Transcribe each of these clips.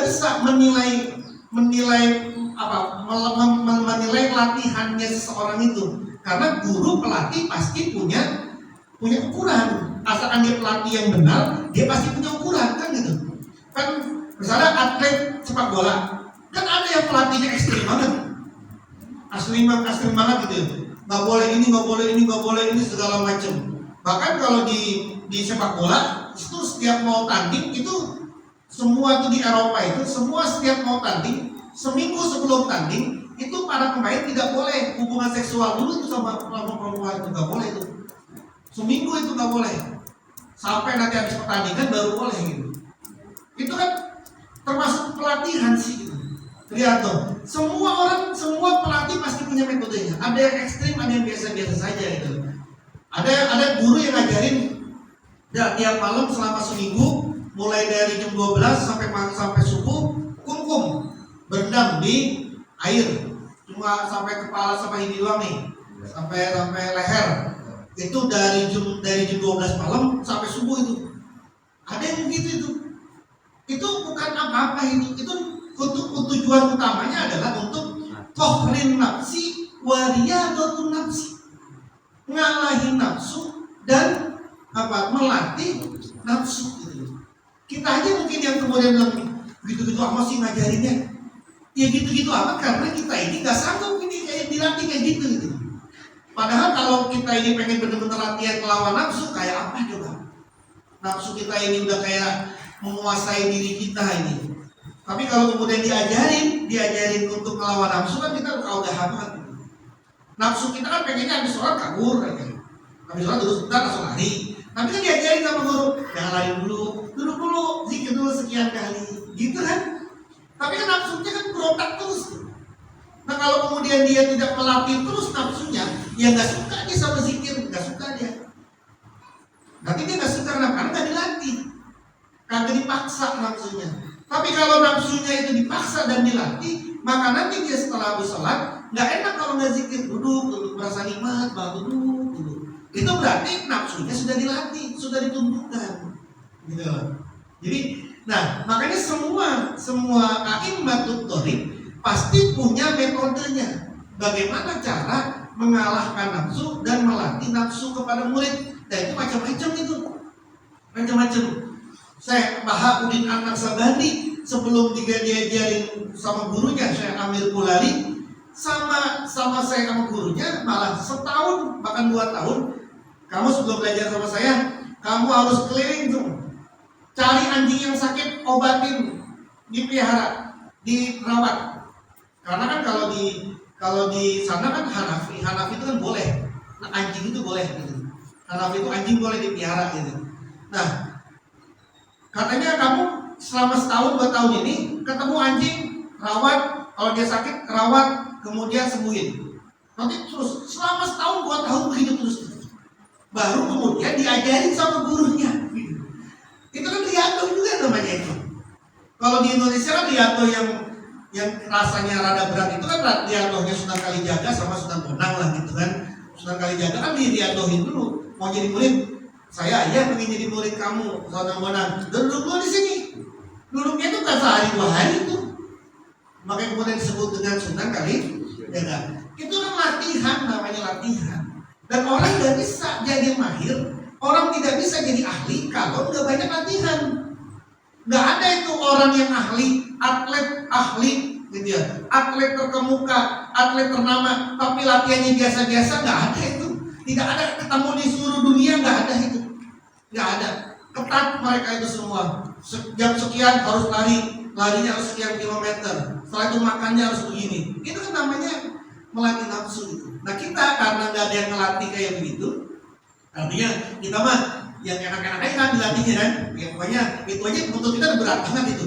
bisa menilai latihannya seseorang itu, karena guru pelatih pasti punya ukuran. Asalkan dia pelatih yang benar, dia pasti punya ukuran, kan gitu. Kan misalnya atlet sepak bola, kan ada yang pelatihnya ekstrim banget, ekstrim banget gitu. Nggak boleh ini, nggak boleh ini, nggak boleh ini, segala macam. Bahkan kalau di sepak bola itu setiap mau tanding itu, semua itu di Eropa itu semua setiap mau tanding, seminggu sebelum tanding itu para pemain tidak boleh hubungan seksual dulu itu sama perempuan, itu nggak boleh itu. Seminggu itu nggak boleh, sampai nanti habis pertandingan baru boleh gitu. Itu kan termasuk pelatihan sih gitu. Lihat tuh, semua pelatih pasti punya metodenya. Ada yang ekstrim, ada yang biasa-biasa saja gitu. Ada guru yang ngajarin tiap malam selama seminggu, mulai dari jam 12 sampai subuh, kumkum berendam di air, cuma sampai kepala sampai ini doang nih, sampai leher. Itu dari jam 12 malam sampai subuh itu. Ada yang begitu itu. Itu bukan apa-apa itu untuk tujuan utamanya adalah untuk kohrin nafsi wariyadotun nafsi, ngalahin nafsu dan melatih nafsu gitu. Kita aja mungkin yang kemudian bilang gitu-gitu amat sih ngajarinnya, ya gitu-gitu amat karena kita ini nggak sanggup ini kayak dilatih kayak gitu. Padahal kalau kita ini pengen benar-benar latihan melawan nafsu, kayak apa coba? Nafsu kita ini udah kayak menguasai diri kita ini. Tapi kalau kemudian diajarin untuk melawan nafsu, kan kita udah banget. Nafsu kita kan pengennya habis sholat kabur kan. Habis sholat dulu sebentar langsung lari. Tapi kan diajarin sama guru, jangan lari dulu, duduk dulu, zikir dulu sekian kali, gitu kan? Tapi kan nafsunya kan berontak terus. Nah kalau kemudian dia tidak melatih terus nafsunya, ya nggak suka dia sama zikir, nggak suka dia. Nanti dia nggak suka karena nggak dilatih, kagak dipaksa nafsunya. Tapi kalau nafsunya itu dipaksa dan dilatih, maka nanti dia setelah habis sholat nggak enak kalau nggak zikir, duduk merasa nikmat, duduk. Itu berarti nafsunya sudah dilatih, sudah ditumbuhkan, gitu. Jadi, nah makanya semua a'immatut thoriq pasti punya metodenya. Bagaimana cara mengalahkan nafsu dan melatih nafsu kepada murid. Dan itu macam-macam itu. Macam-macam. Syekh Bahaudin An-Naksabandi sebelum diajarin sama gurunya Syekh Amir Kulali, sama saya sama gurunya malah setahun bahkan 2 tahun. Kamu sebelum belajar sama saya, kamu harus keliling tuh, cari anjing yang sakit, obatin, dipelihara, dirawat. Karena kan kalau di sana kan Hanafi itu kan boleh, nah, anjing itu boleh gitu. Hanafi itu anjing boleh dipelihara gitu. Nah, katanya kamu selama setahun 2 tahun ini ketemu anjing, rawat, kalau dia sakit rawat, kemudian sembuhin. Nanti terus selama setahun 2 tahun begitu terus. Baru kemudian diajarin sama gurunya. Gitu. Itu kan riadoh juga namanya itu. Kalau di Indonesia kan riadoh yang rasanya rada berat itu kan riadohnya Sunan Kalijaga sama Sunan Bonang lah gitu kan. Sunan Kalijaga kan diriadohin dulu, mau jadi murid. Saya pengen jadi murid kamu, Sunan Bonang. Duduk dulu di sini. Duduknya itu kan sehari 2 hari itu. Makanya kemudian disebut dengan Sunan Kalijaga. Itu kan latihan, namanya latihan. Dan orang tidak bisa jadi mahir, orang tidak bisa jadi ahli kalau nggak banyak latihan. Nggak ada itu orang yang ahli, atlet ahli, gitu ya, atlet terkemuka, atlet ternama, tapi latihannya biasa-biasa, nggak ada itu. Tidak ada, ketemu di seluruh dunia nggak ada itu, nggak ada. Ketat mereka itu semua. Jam sekian harus larinya harus sekian kilometer. Setelah itu makannya harus begini. Itu kan namanya melatih nafsu gitu. Nah kita karena nggak ada yang ngelatih kayak begitu, artinya kita mah yang enak-enak aja kan dilatihnya kan. Ya pokoknya itu aja untuk kita udah berat banget itu.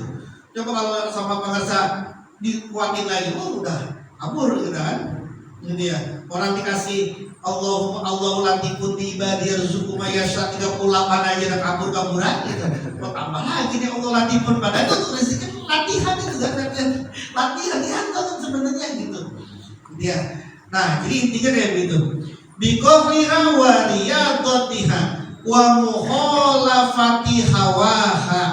Coba kalau sama pengersa dikuatin lagi, udah kabur gitu kan. Ini dia orang dikasih Allahu latifun bi ibadi yarzuqu may yasha 38 aja udah kabur-kaburan gitu. Mau tambah lagi nih Allah latifun, padahal itu rezeki latihan itu kan, latihan kan sebenarnya gitu. Ya. Nah, jadi intinya kayak begitu. Biqahriha wa riyadatiha wa mukhalafati hawaha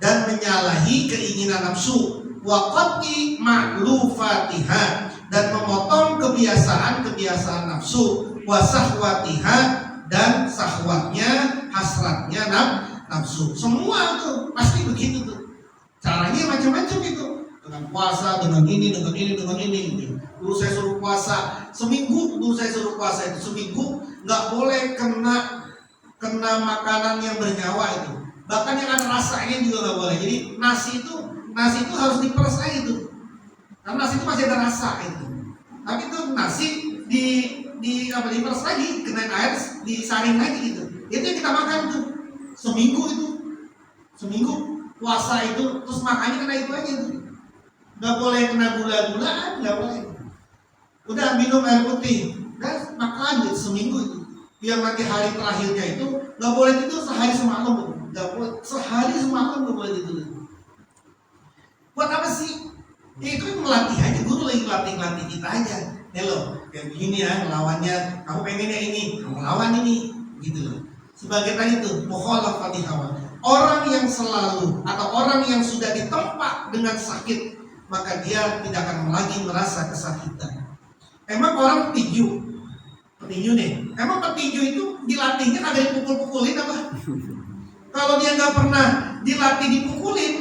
dan menyalahi keinginan nafsu, wa qat'i ma'lufatiha, dan memotong kebiasaan nafsu, wa sahwatiha, dan sahwatnya, hasratnya nafsu. Semua itu pasti begitu tuh. Caranya macam-macam itu. Dengan puasa, dengan ini. Dulu saya suruh puasa seminggu, itu seminggu nggak boleh kena makanan yang bernyawa itu. Bahkan yang ada rasanya juga nggak boleh. Jadi nasi itu harus diperes aja itu. Karena nasi itu masih ada rasa itu. Tapi itu nasi diperes lagi, kena air, disaring lagi gitu. Itu yang kita makan tuh seminggu puasa itu, terus makannya kena itu aja tuh. Nggak boleh kena gula-gulaan, nggak boleh. Udah minum air putih, dan makan gitu seminggu itu. Yang nanti hari terakhirnya itu nggak boleh tidur sehari semalam, nggak boleh sehari semalam nggak boleh tidur. Buat apa sih? Ya, itu melatih aja, guru lagi latih kita aja. Ya loh, kayak begini ya lawannya, kamu pengennya ini, kamu lawan ini, gitu loh. Sebagai tadi tuh mukhalafati hawa. Orang yang selalu atau orang yang sudah ditempa dengan sakit, maka dia tidak akan lagi merasa kesakitan. Emang orang petinju nih, emang petinju itu dilatihnya kagak dipukul-pukulin apa? Kalau dia nggak pernah dilatih dipukulin,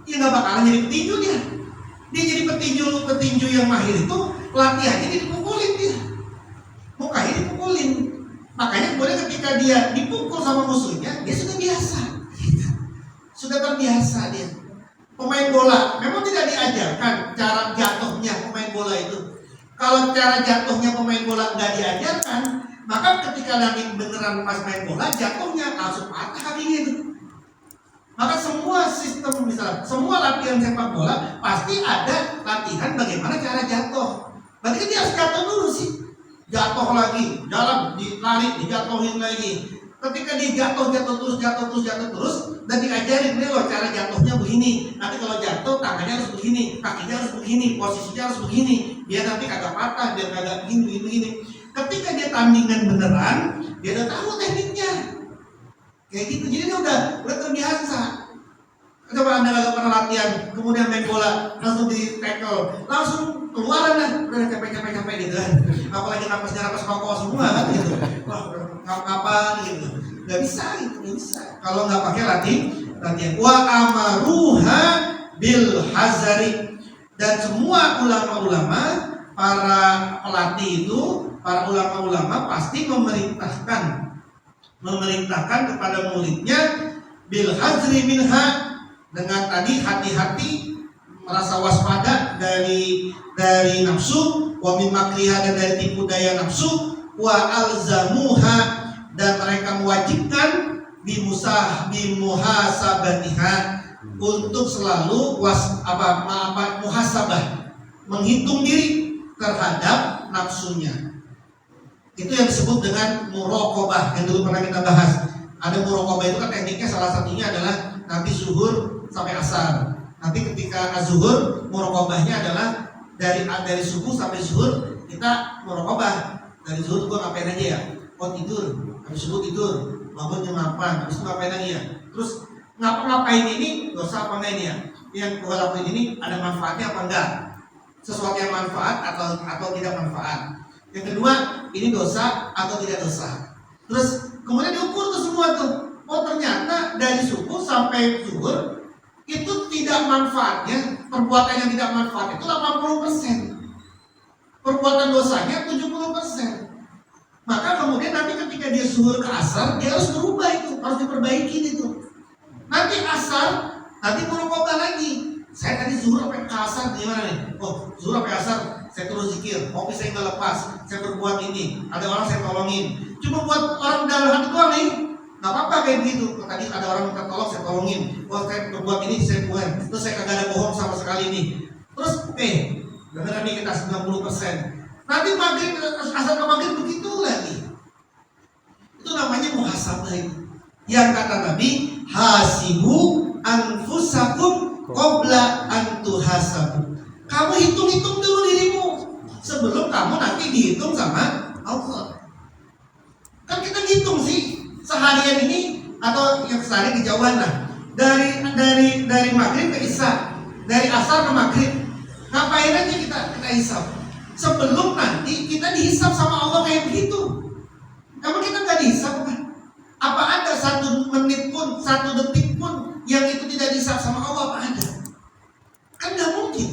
ya nggak bakalan jadi petinju dia. Dia jadi petinju yang mahir itu latihannya dia dipukulin dia, mukanya dipukulin. Makanya kemudian ketika dia dipukul sama musuhnya, dia sudah biasa, sudah terbiasa dia. Pemain bola memang tidak diajarkan cara jatuhnya pemain bola itu. Kalau cara jatuhnya pemain bola nggak diajarkan, maka ketika nanti beneran pas main bola jatuhnya langsung patah kakinya itu. Maka semua sistem, misalnya semua latihan sepak bola pasti ada latihan bagaimana cara jatuh. Berarti kan dia harus jatuh dulu sih, jatuh lagi, jalan, lari, dijatuhin lagi. Ketika dia jatuh terus, dan diajarin nih loh cara jatuhnya begini. Nanti kalau jatuh tangannya harus begini, kakinya harus begini, posisinya harus begini, biar nanti kagak patah, biar kagak begini. Ketika dia tandingan beneran, dia udah tahu tekniknya. Kayak gitu, jadi dia udah terbiasa. Coba Anda nggak pernah latihan, kemudian main bola langsung di tackle, langsung keluaran lah, udah capek gitu kan. Apalagi napasnya napas kokok semua kan gitu. Wah, ngapa gitu. Nggak bisa gitu, nggak bisa. Kalau nggak pakai latihan. Wa amaruha bil hazari, dan semua ulama-ulama, para pelatih itu, para ulama-ulama pasti memerintahkan kepada muridnya bil hazri minha, dengan tadi hati-hati, merasa waspada dari nafsu, wa min makriha, dan dari tipu daya nafsu, wa alzamuha, dan mereka mewajibkan bimuhasabatiha, untuk selalu muhasabah, menghitung diri terhadap nafsunya. Itu yang disebut dengan muraqabah, yang dulu pernah kita bahas. Ada muraqabah itu kan tekniknya, salah satunya adalah nanti zuhur sampai asar. Nanti ketika zuhur, muraqabahnya adalah dari subuh sampai zuhur kita muraqabah. Dari zuhur gua ngapain aja ya? Oh tidur, habis subuh tidur, bangun jam 8, habis itu ngapain lagi ya? Terus ngapain ini dosa apa enggak ini ya? Yang gua lakuin ini ada manfaatnya apa enggak? Sesuatu yang manfaat atau tidak manfaat. Yang kedua, ini dosa atau tidak dosa. Terus kemudian diukur tuh semua tuh. Oh ternyata dari subuh sampai zuhur itu tidak manfaatnya, perbuatan yang tidak manfaat itu 80%. Perbuatan dosanya 70%. Maka kemudian nanti ketika dia zuhur ke asar, dia harus berubah itu, harus diperbaiki itu. Nanti asar, nanti muraqabah lagi. Saya tadi zuhur sampai ke asar gimana nih? Oh, zuhur sampai asar saya terus zikir, kopi saya nggak lepas, saya berbuat ini, ada orang saya tolongin. Cuma buat orang dalam hati doang nih, nggak apa-apa kayak begitu. Tadi ada orang minta tolong, saya tolongin. Oh, saya berbuat ini, saya buat. Terus saya kagak ada bohong sama sekali nih. Terus, beneran nih kita 90%. Nanti maghrib, asar ke maghrib begitu lagi. Itu namanya muhasabah itu. Yang kata Nabi, hasibu anfusakum qabla an tuhasabu. Kamu hitung-hitung dulu dirimu sebelum kamu nanti dihitung sama Allah. Kan kita hitung sih seharian ini, atau yang sehari kejauhan lah, dari dari maghrib ke isya, dari asar ke maghrib, ngapain aja kita hisap? Sebelum nanti kita dihisap sama Allah kayak begitu. Kamu kita nggak dihisap kan? Apa ada 1 menit pun, 1 detik pun yang itu tidak dihisap sama Allah? Apa ada? Kan nggak mungkin.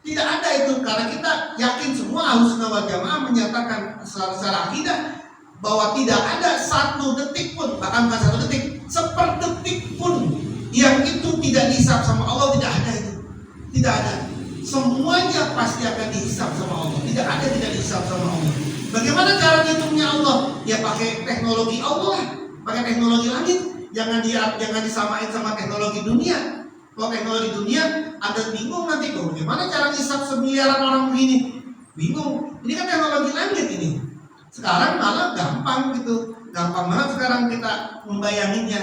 Tidak ada itu, karena kita yakin semua Ahlussunnah wal Jamaah menyatakan secara akidah bahwa tidak ada 1 detik pun, bahkan bukan 1 detik, seperdetik pun yang itu tidak dihisap sama Allah. Tidak ada itu, tidak ada. Semuanya pasti akan dihisap sama Allah. Tidak ada tidak dihisap sama Allah. Bagaimana cara ngitungnya Allah? Ya pakai teknologi Allah, pakai teknologi langit. Jangan disamain sama teknologi dunia. Kalau teknologi dunia, Anda bingung nanti kok bagaimana cara ngisap semiliaran orang begini? Bingung. Ini kan teknologi langit ini. Sekarang malah gampang gitu. Gampang banget sekarang kita membayanginnya.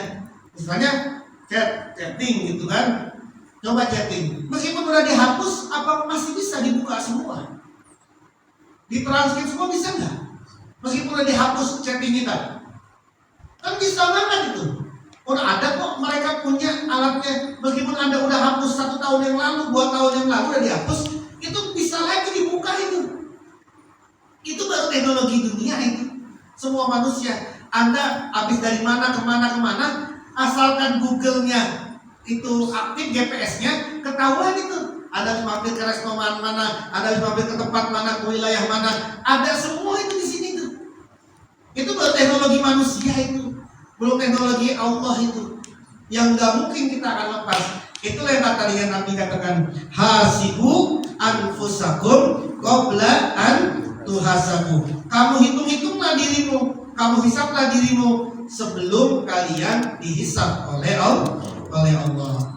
Misalnya chatting gitu kan. Coba chatting. Meskipun udah dihapus, apa masih bisa dibuka semua? Ditranskrip semua bisa nggak? Meskipun udah dihapus chatting kita. Kan bisa banget itu. Udah ada kok, mereka punya alatnya. Meskipun Anda udah hapus 1 tahun yang lalu, 2 tahun yang lalu udah dihapus, itu bisa lagi dibuka itu. Itu baru teknologi dunia itu. Semua manusia, Anda habis dari mana kemana, asalkan Google-nya itu aktif, GPS-nya ketahuan itu. Anda harus mampir ke restoran mana, Anda harus mampir ke tempat mana, ke wilayah mana, ada semua itu di sini tuh. Itu baru teknologi manusia itu. Belum teknologi Allah itu yang nggak mungkin kita akan lepas. Itulah yang tadi yang Nabi katakan, hasibu anfusakum qabla an tuhasabu. Kamu hitung-hitunglah dirimu, kamu hisaplah dirimu sebelum kalian dihisap oleh Allah.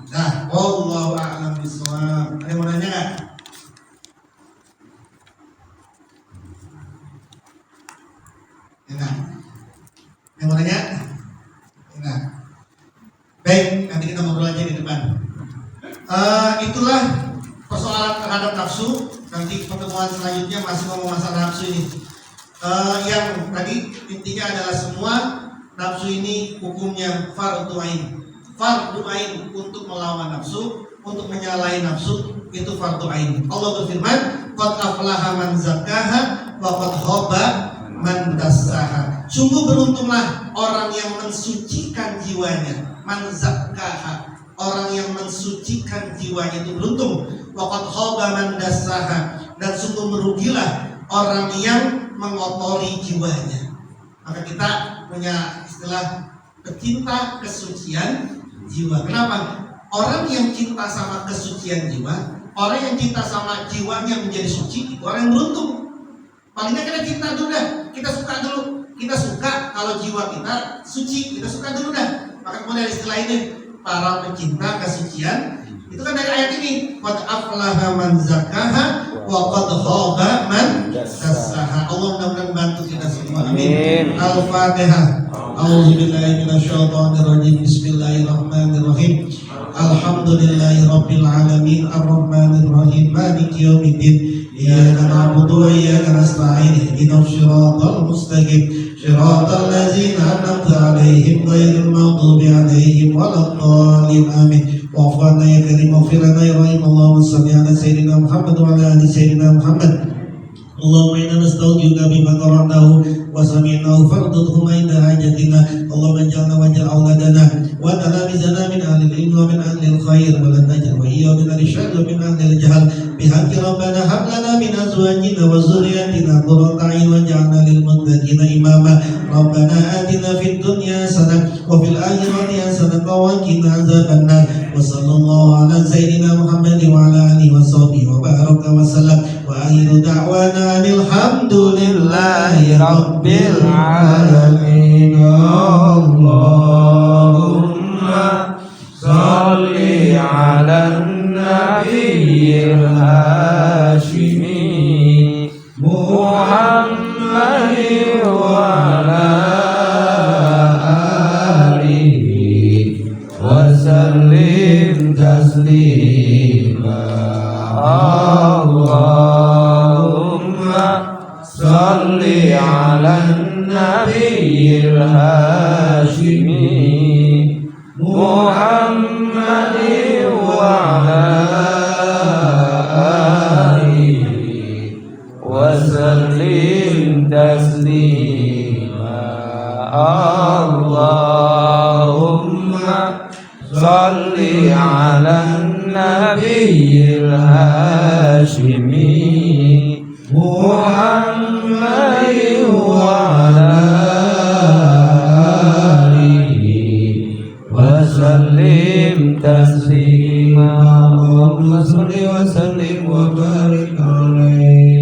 Nah, wallahu a'lam bishawab. Ada yang mau nanya nggak? Enggak. Yang mau nanya? Nah, baik, nanti kita ngobrol aja di depan. Itulah persoalan terhadap nafsu. Nanti pertemuan selanjutnya masih ngomong masalah nafsu ini. Yang tadi intinya adalah semua nafsu ini hukumnya fardhu ain. Fardhu ain untuk melawan nafsu, untuk menyalahi nafsu itu fardhu ain. Allah berfirman, qad aflaha man zakkaha wa qad khaba man dassaha. Sungguh beruntunglah orang yang mensucikan jiwanya, man zakkaha, orang yang mensucikan jiwanya itu beruntung. Wa qad khaba man dassaha, dan sungguh merugilah orang yang mengotori jiwanya. Maka kita punya istilah pecinta kesucian jiwa. Kenapa? Orang yang cinta sama kesucian jiwa, orang yang cinta sama jiwanya menjadi suci, itu orang yang beruntung. Palingnya kita cinta dulu dah, kita suka dulu. Kita suka kalau jiwa kita suci, kita suka dulu dah. Maka kemudian istilah ini, para pecinta kesucian, itu kan dari ayat ini, qad aflaha man zakkaha wa qad khaba man dassaha. Allah mudah-mudahan bantu kita semua. Amin. Al-Fatihah. A'udzubillahi minasyaitonir rajim. Bismillahirrahmanirrahim. Alhamdulillahi rabbil alamin arrahmanir rahim maliki yaumiddin. Iyyaka na'budu wa iyyaka nasta'in. Ihdinas shiratal mustaqim. Shiratal ladzina an'amta 'alaihim ghairil maghdubi 'alaihim waladdallin. Amin. Wa'fu 'anna ya karim waghfir lana ya rahim. Allahumma shalli 'ala sayyidina Muhammad wa 'ala ali sayyidina Muhammad. Allahumma inna nasta'udzuka bima qara'nahu wa sami'nahu fardudhu inda hajatina. Allahumma ij'alna waj'al auladana wa talamizana min ahli al-ilm wa min ahli al-khair wa la taj'al wa iyya min al-syarr wa min ahli al-jahl. Bihaqqi rabbana hab lana min azwajina wa dhurriyyatina qurrata a'yun waj'alna lil muttaqina imama. Rabbana atina fid dunya hasanah wa fil akhirati hasanah wa qina adzabannar. Wa sallallahu ala sayyidina Muhammad wa ala alihi wa sahbihi wa baraka wa sallam. Wa akhiru da'wana alhamdulillahi rabbil alamin. Allahumma salli ala nabiyyil hashimi Muhammadin wa ala alihi wa sallim taslima. Allahumma salli ala nabiyyil hashimi Muhammad وعلى آله وسلم تسليما اللهم صل على النبي الهاشمي محمد وعلى آله وسلم تسليما اللهم صل وسلم وبارك عليه